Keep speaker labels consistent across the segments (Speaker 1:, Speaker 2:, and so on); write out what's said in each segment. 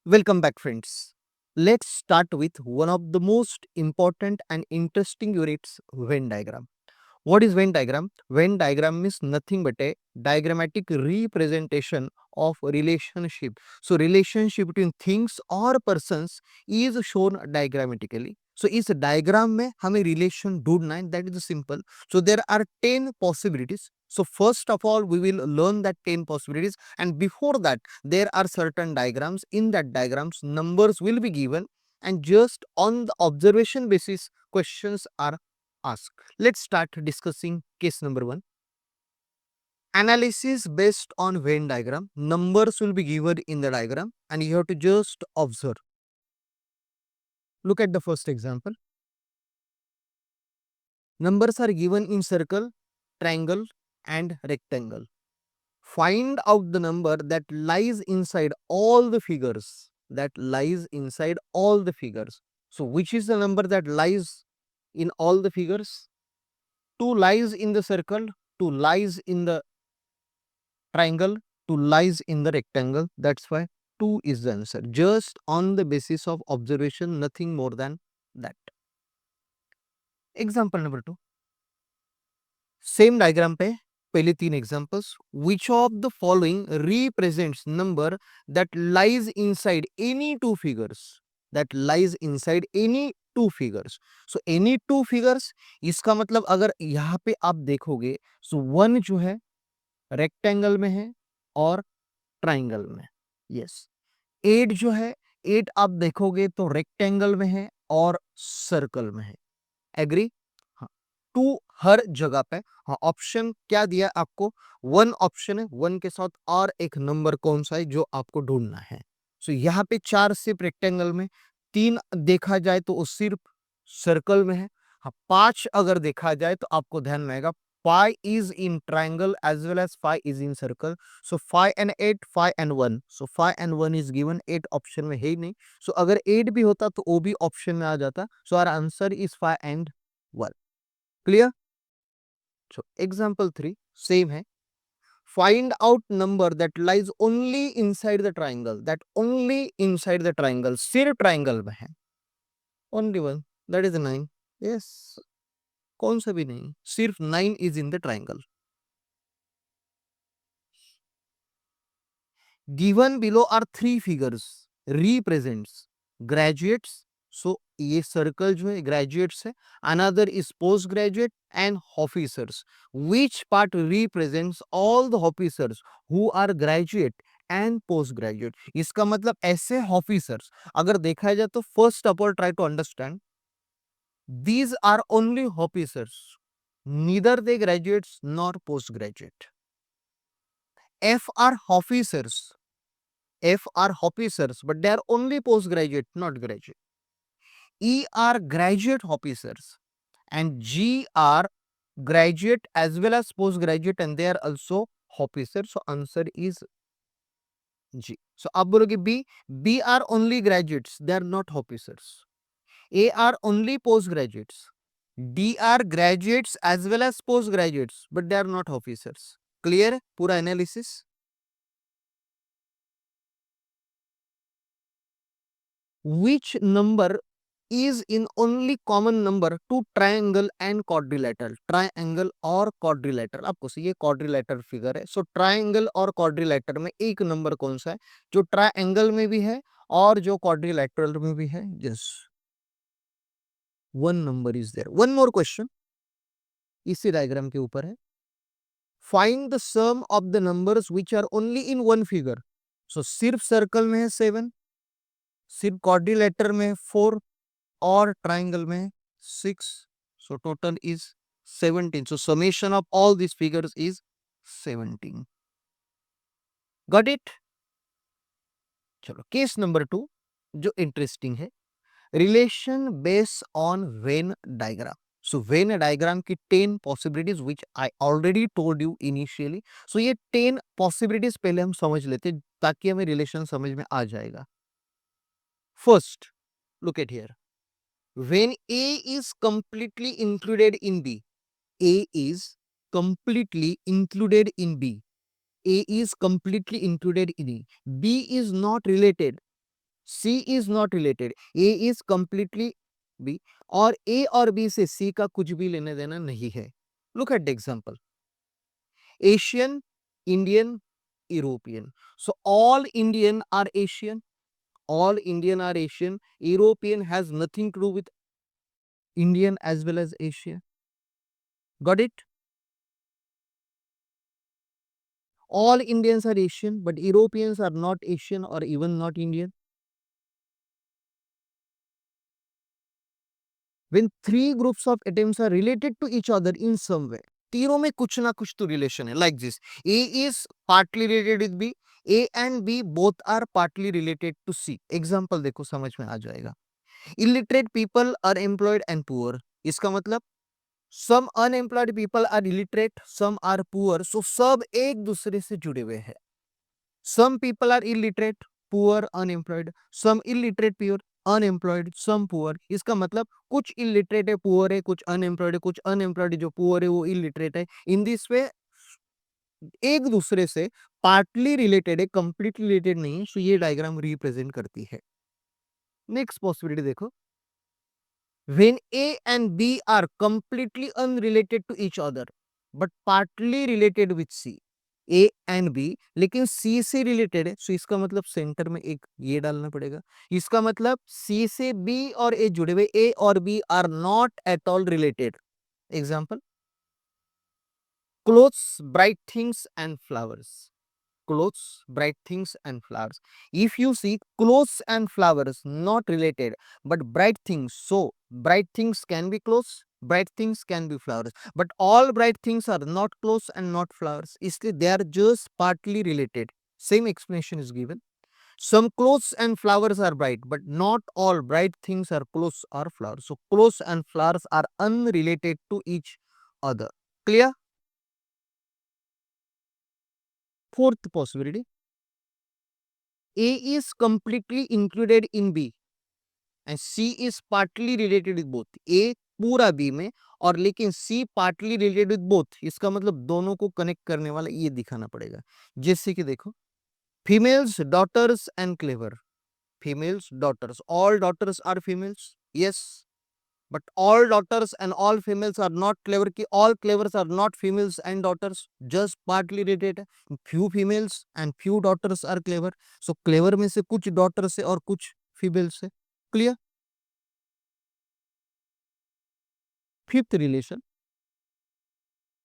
Speaker 1: Welcome back, friends. Let's start with one of the most important and interesting units, Venn diagram. What is Venn diagram? Venn diagram means nothing but a diagrammatic representation of relationship. So relationship between things or persons is shown diagrammatically. So इस diagram में हमें relation ढूंढना है, that is simple. So there are 10 possibilities. So first of all we will learn that 10 possibilities, and before that there are certain diagrams. In that diagrams numbers will be given, and just on the observation basis questions are asked. Let's start discussing case number 1. Analysis based on Venn diagram. Numbers will be given in the diagram and you have to just observe. Look at the first example. Numbers are given in circle, triangle and rectangle. Find out the number that lies inside all the figures. That lies inside all the figures. So which is the number that lies in all the figures? 2 lies in the circle, 2 lies in the triangle, 2 lies in the rectangle. That's why 2 is the answer. Just on the basis of observation, nothing more than that. Example number 2. Same diagram पे पहले 3 examples. Which of the following represents number that lies inside any two figures? That lies inside any two figures. So any two figures, इसका मतलब अगर यहाँ पे आप देखोगे, so 1 जो है रेक्टेंगल में है और ट्राइंगल में. यस. 8 जो है, 8 आप देखोगे तो रेक्टेंगल में है और सर्कल में है. एग्री? हाँ. 2 हर जगह पे. हाँ, ऑप्शन क्या दिया आपको? 1 ऑप्शन है. 1 के साथ और एक नंबर कौन सा है जो आपको ढूंढना है. सो यहाँ पे 4 सिर्फ रेक्टेंगल में, 3 देखा जाए तो वो सिर्फ सर्कल में है. हाँ, 5 अगर देखा जाए तो आपको ध्यान में आएगा 5 is in triangle as well as 5 is in circle. So 5 and 8, 5 and 1. So 5 and 1 is given. 8 option में है ही नहीं. So अगर 8 भी होता तो वो भी ऑप्शन में आ जाता. So our answer is 5 and 1. Clear? So example 3 same है. Find out number that lies only inside the triangle. That only inside the triangle. सिर्फ triangle में है. Only one. That is 9. Yes. कौन सा भी नहीं. सिर्फ 9 is in the triangle. Given below are 3 figures represents graduates. So ये circle जो है ग्रेजुएट्स है. Another is post graduate and officers. Which part represents all the officers who are graduate and post graduate. इसका मतलब ऐसे officers अगर देखा जाए तो first of all try to understand these are only officers, neither they graduates nor postgraduate. F are officers, F are officers, but they are only postgraduate, not graduate. E are graduate officers, and G are graduate as well as postgraduate, and they are also officers. So answer is G. So आप बोलोगे B. B are only graduates, they are not officers. A are only postgraduates. D are graduates as well as postgraduates, but they are not officers. Clear? पूरा analysis. Which number is in only common number to triangle and quadrilateral? Triangle और quadrilateral. आपको ये quadrilateral figure है. So triangle और quadrilateral में एक number कौन सा है जो triangle में भी है और जो quadrilateral में भी है? Yes, one number is there. One more question इसी डायग्राम के ऊपर है. Find the sum of the numbers which are only in one figure. So सिर्फ सर्कल में है 7, सिर्फ quadrilateral में है 4 और triangle में 6. So total is 17. So summation of all these figures is 17. Got it? चलो केस नंबर 2 जो इंटरेस्टिंग है. Relation base on Venn diagram. So Venn diagram की 10 possibilities which I already told you initially. So ये 10 possibilities पहले हम समझ लेते ताकि हमें रिलेशन समझ में आ जाएगा. First, look at here. When A is completely included in B, A is completely included in B. A is completely included in E. B is not related. C is not related, A is completely B, और A और B से सी का कुछ भी लेने देना नहीं है. Look at the example. Asian, Indian, European. So all Indian are Asian, all Indian are Asian. European has nothing to do with Indian as well as Asia. Got it? All Indians are Asian, but Europeans are not Asian or even not Indian. When three groups of atoms are related to each other in some way, तीनों में कुछ ना कुछ तो relation है. Like this, A is partly related with B, A and B both are partly related to C. Example देखो, समझ में आ जाएगा. Illiterate people are employed and poor. इसका मतलब some unemployed people are illiterate, some are poor. So सब एक दूसरे से जुड़े हुए हैं. Some people are illiterate, poor, unemployed. Some illiterate, pure, unemployed, some poor. इसका मतलब कुछ illiterate है, poor है, कुछ unemployed है, कुछ unemployed जो poor है वो illiterate है. In this way एक दूसरे से partly related है, completely related नहीं. So ये diagram represent करती है. Next possibility देखो. When A and B are completely unrelated to each other but partly related with C, A and B लेकिन C से रिलेटेड है, so इसका मतलब सेंटर में एक ये डालना पड़ेगा. इसका मतलब C से B और A जुड़े हुए, A और B are not at all related. Example, clothes, bright things and flowers. Clothes, bright things and flowers. If you see clothes and flowers not related but bright things, so bright things can be clothes, bright things can be flowers, but all bright things are not clothes and not flowers. Isliye they are just partly related. Same explanation is given. Some clothes and flowers are bright, but not all bright things are clothes or flowers. So clothes and flowers are unrelated to each other. Clear? Fourth possibility, A is completely included in B and C is partly related with both. A पूरा B में और लेकिन C partly related with both. इसका मतलब दोनों को connect करने वाला ये दिखाना पड़ेगा. जैसे कि देखो, females, daughters and clever. Females, daughters. All daughters are females. Yes. But all daughters and all females are not clever. कि all clevers are not females and daughters. Just partly related. Few females and few daughters are clever. So clever में से कुछ daughters है और कुछ females है. Clear? Fifth relation.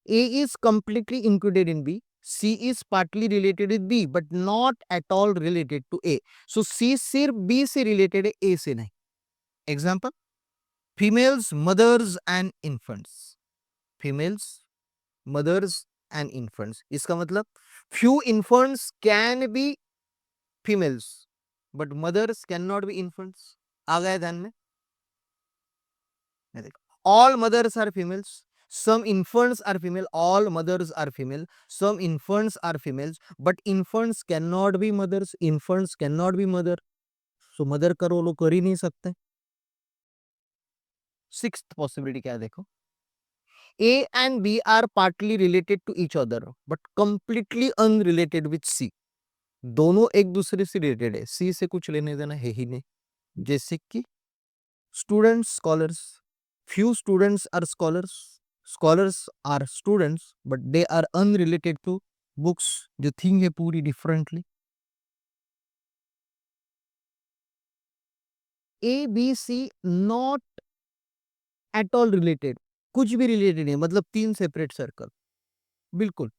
Speaker 1: A is completely included in B. C is partly related with B but not at all related to A. So C सिर्फ B से related है, A से नहीं. Example, females, mothers and infants. Females, mothers and infants. इसका मतलब few infants can be females but mothers cannot be infants. आ गया ध्यान में? ये देखो, all mothers are females, some infants are female, all mothers are female, some infants are females, but infants cannot be mothers, infants cannot be mother. So mother का role कर ही नहीं सकते. Sixth possibility क्या है देखो, A and B are partly related to each other but completely unrelated with C. दोनों एक दूसरे से रिलेटेड है, C से कुछ लेने देना है ही नहीं. जैसे कि students, scholars. Few students are scholars. Scholars are students, but they are unrelated to books. जो थिंग है पूरी differently. A, B, C not at all related. कुछ भी रिलेटेड नहीं, मतलब तीन सेपरेट सर्कल. बिल्कुल.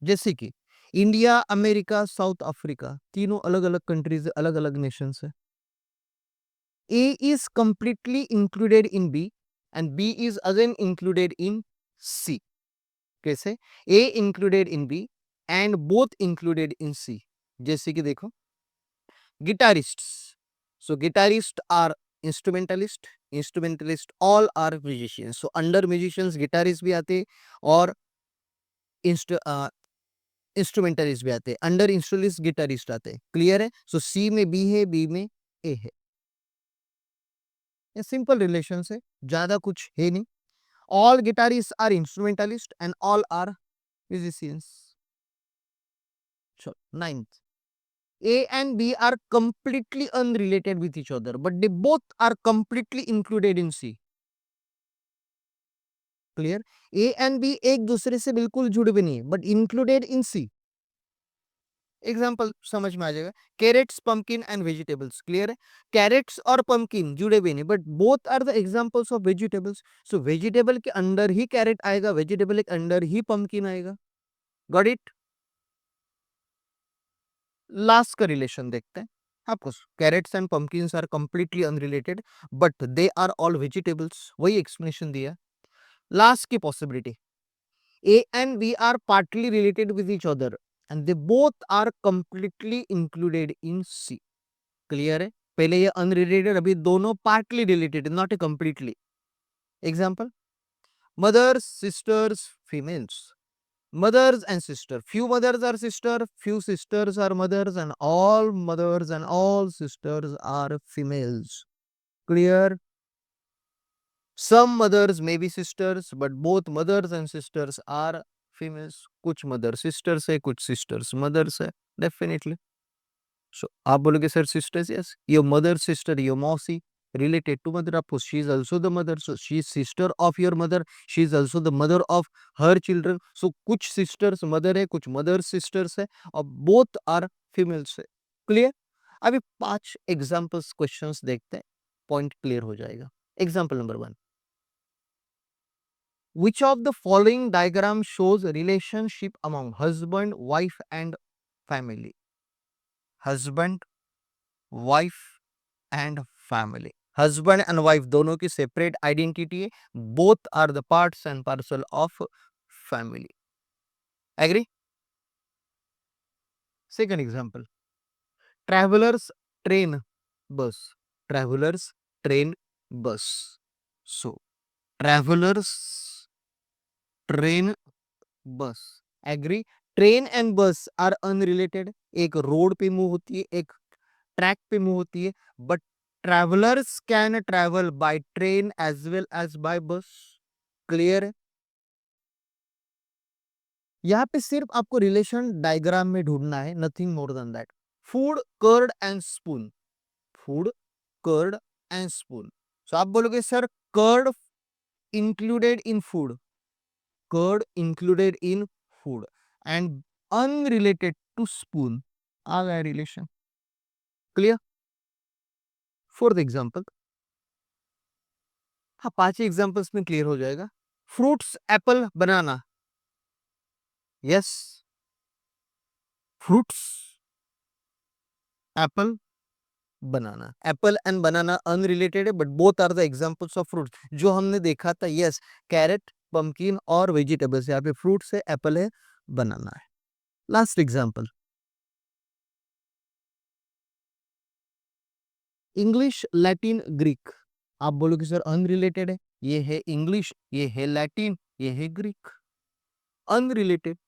Speaker 1: जैसे कि इंडिया, अमेरिका, साउथ अफ्रीका, तीनों अलग अलग कंट्रीज, अलग अलग नेशंस है. A is completely included in B and B is again included in C. कैसे? A included in B and both included in C. जैसे कि देखो, guitarists. So guitarists are instrumentalist, instrumentalist all are musicians. So under musicians guitarists भी आते और instrumentalist भी आते हैं. अंडर इंस्ट्रूमेंटलिस्ट गिटारिस्ट आते हैं. क्लियर है? सो सी में बी है, बी में ए है. ये सिंपल रिलेशन है, ज्यादा कुछ है नहीं. All guitarist are instrumentalist and all are musicians. चलो, ninth, A and B are completely unrelated with each other, but they both are completely included in C. Clear? A and B एक दूसरे से बिल्कुल जुड़े भी नहीं है, but included in C. Example समझ में आ जाएगा. Carrots, pumpkin and vegetables. Clear है? कैरेट्स और पंपकिन जुड़े हुए नहीं, but both are the examples of vegetables. So vegetable के अंदर ही कैरेट आएगा, वेजिटेबल के अंदर ही पंपकिन आएगा. Got it? लास्ट का रिलेशन देखते हैं. आपको carrots and pumpkins are completely unrelated, but they are all vegetables. वही एक्सप्लेनेशन दिया. लास्ट की possibility, A and B are partly related with each other and they both are completely included in C. Clear है? पहले ये unrelated, अभी दोनों partly related, not a completely. Example, mothers, sisters, females. Mothers and sister. Few mothers are sister, few sisters are mothers, and all mothers and all sisters are females. Clear? Some mothers may be sisters, but both mothers and sisters are females. कुछ mother sisters है, कुछ sisters mothers है. Definitely. So आप बोलोगे sir sisters, yes. Your mother sister, your मौसी related to mother, आपको she is also the mother. So she is sister of your mother. She is also the mother of her children. So कुछ sisters mother है, कुछ mother sisters है, और both are females है. Clear? अभी 5 examples questions देखते हैं, point clear हो जाएगा. Example number 1. Which of the following diagram shows a relationship among husband, wife and family? Husband, wife and family. Husband and wife दोनों की separate identity है. Both are the parts and parcel of family. Agree? Second example. Travelers, train, bus. Travelers, train, bus. So, travelers, train, bus. Agree? Train and bus are unrelated. एक road पे move होती है, एक track पे move होती है, but travellers can travel by train as well as by bus. Clear है? यहाँ पे सिर्फ आपको रिलेशन डायग्राम में ढूंढना है, nothing more than that. Food, curd and spoon. Food, curd and spoon. So आप बोलोगे sir curd included in food. Curd included in food and unrelated to spoon. आ गया रिलेशन. क्लियर? Fourth example. हाँ, 5 examples में clear हो जाएगा. Fruits, apple, banana. Yes, fruits, apple, banana. Apple and banana unrelated है, but both are the examples of fruits. जो हमने देखा था, यस, कैरेट, पंपकिन और वेजिटेबल्स. यहाँ पे फ्रूट्स है, एप्पल है, बनाना है. Last example. English, Latin, Greek. आप बोलोगे सर अनरिलेटेड है. ये है इंग्लिश, ये है लैटिन, ये है Greek. Unrelated.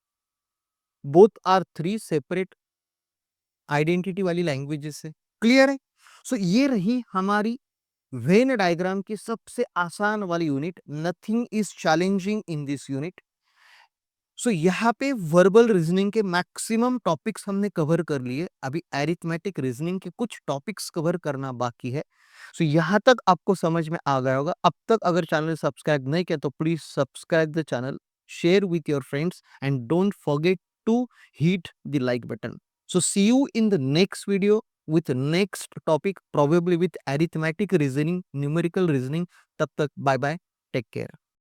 Speaker 1: Both are 3 separate identity वाली लैंग्वेजेस है. क्लियर है? सो ये रही हमारी वेन डायग्राम की सबसे आसान वाली unit. Nothing is challenging in this unit. So यहाँ पे वर्बल रीजनिंग के मैक्सिमम टॉपिक्स हमने कवर कर लिए. अभी एरिथमेटिक रीजनिंग के कुछ टॉपिक्स कवर करना बाकी है. सो यहाँ तक आपको समझ में आ गया होगा. अब तक अगर चैनल सब्सक्राइब नहीं किया तो please subscribe the channel, share with your friends and don't forget to hit the like button. So see you in the next video with next topic, probably with arithmetic reasoning, numerical reasoning. तब तक bye bye, take care.